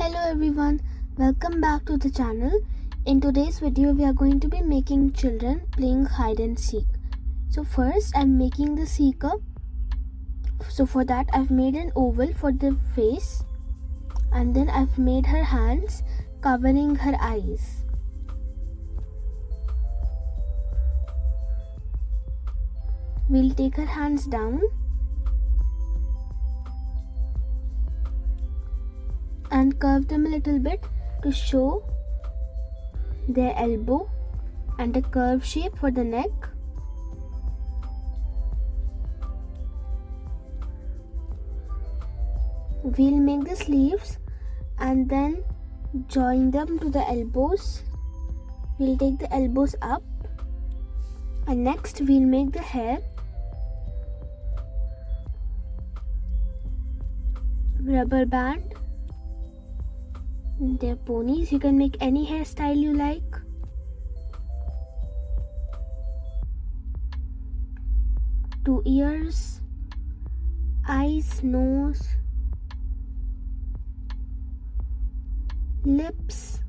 Hello everyone, welcome back to the channel. In today's video we are going to be making children playing hide and seek. So first I'm making the seeker. So for that I've made an oval for the face, and then I've made her hands covering her eyes. We'll take her hands down and curve them a little bit to show their elbow and a curved shape for the neck. We'll make the sleeves and then join them to the elbows. We'll take the elbows up, and next we'll make the hair. Rubber band. They're ponies. You can make any hairstyle you like. Two ears, eyes, nose, lips.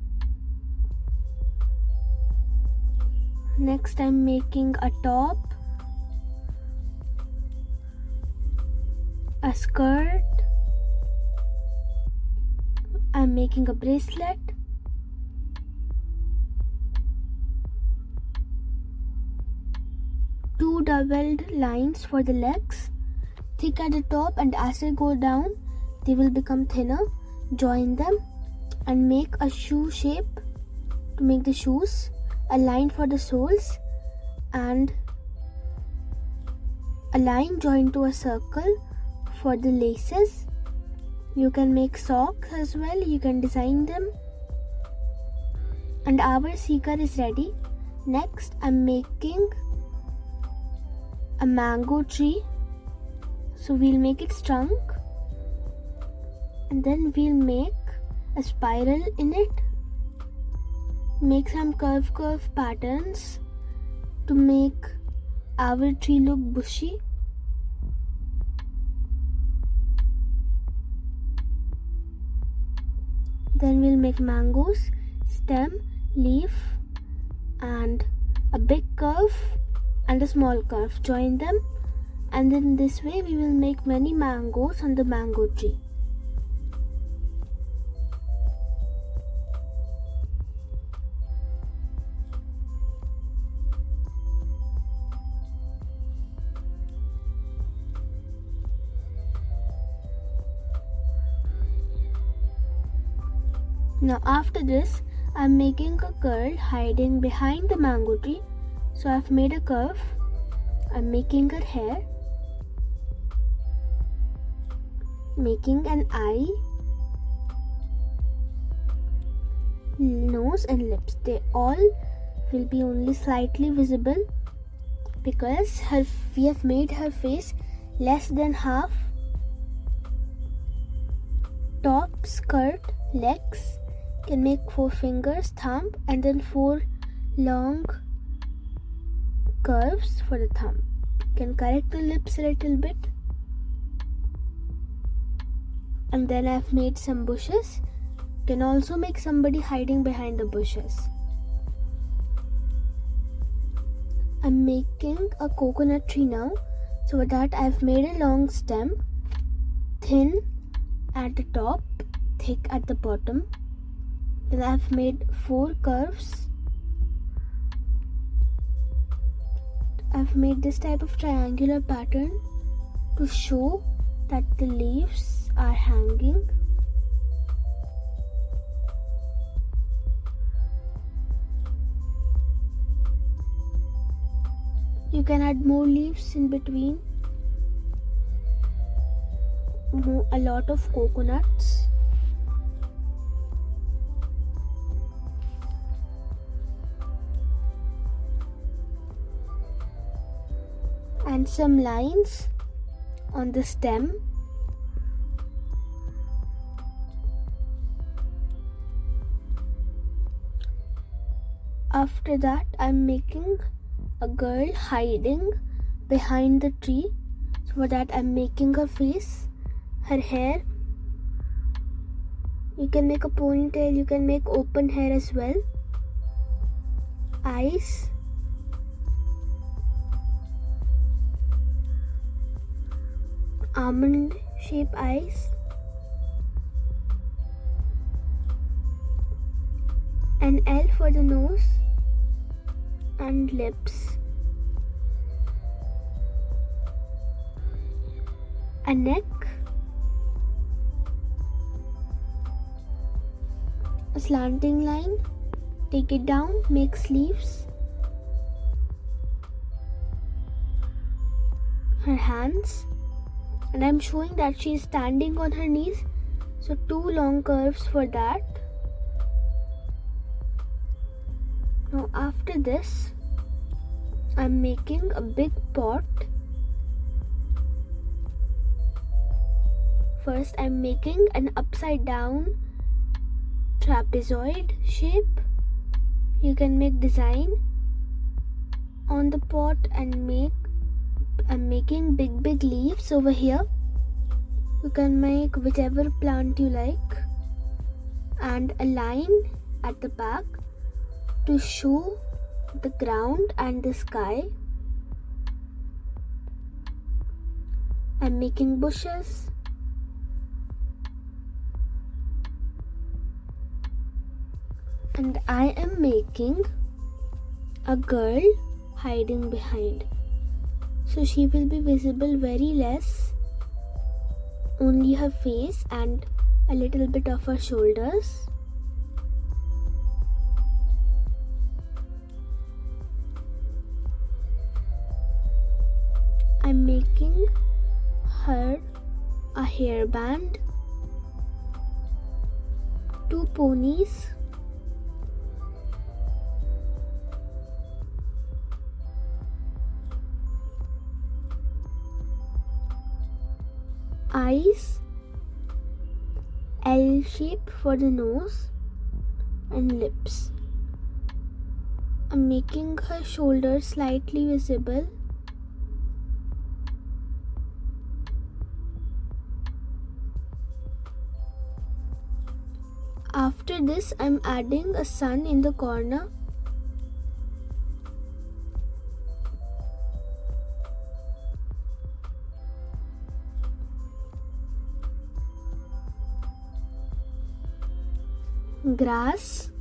Next I'm making a top, a skirt. I'm making a bracelet, two doubled lines for the legs, thick at the top, and as they go down they will become thinner. Join them and make a shoe shape to make the shoes, a line for the soles, and a line joined to a circle for the laces. You can make socks as well, you can design them. And our seeker is ready. Next I'm making a mango tree. So we'll make its trunk, and then we'll make a spiral in it. Make some curve patterns to make our tree look bushy. Then we'll make mangoes, stem, leaf, and a big curve and a small curve. Join them, and then this way we will make many mangoes on the mango tree. Now after this, I'm making a curl hiding behind the mango tree. So I've made a curve. I'm making her hair, making an eye, nose and lips. They all will be only slightly visible because we have made her face less than half. Top, skirt, legs. Can make 4 fingers, thumb, and then 4 long curves for the thumb. Can correct the lips a little bit. And then I've made some bushes. Can also make somebody hiding behind the bushes. I'm making a coconut tree now. So for that I've made a long stem, thin at the top, thick at the bottom. Then I've made 4 curves. I've made this type of triangular pattern to show that the leaves are hanging. You can add more leaves in between. A lot of coconuts. And some lines on the stem. After that I'm making a girl hiding behind the tree. So for that I'm making her face, her hair, You can make a ponytail, you can make open hair as well. Eyes. Almond shape eyes. An L for the nose and lips. A neck. A slanting line. Take it down, make sleeves. Her hands. And I'm showing that she is standing on her knees, so 2 long curves for that. Now after this, I'm making a big pot. First I'm making an upside down trapezoid shape. You can make design on the pot and I'm making big leaves over here. You can make whichever plant you like, and a line at the back to show the ground and the sky. I'm making bushes. And I am making a girl hiding behind. So she will be visible very less, only her face and a little bit of her shoulders. I'm making her a hairband, 2 ponies, eyes, L shape for the nose and lips. I'm making her shoulders slightly visible. After this, I'm adding a sun in the corner. Grass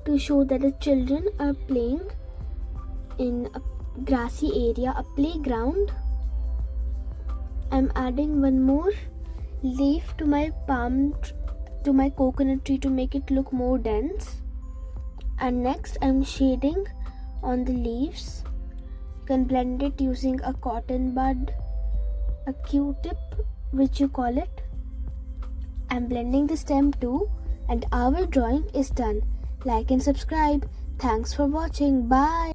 to show that the children are playing in a grassy area, a playground. I'm adding one more leaf to my coconut tree to make it look more dense. And next I'm shading on the leaves. You can blend it using a cotton bud, a Q-tip, which you call it. I'm blending the stem too, and our drawing is done. Like and subscribe. Thanks for watching. Bye.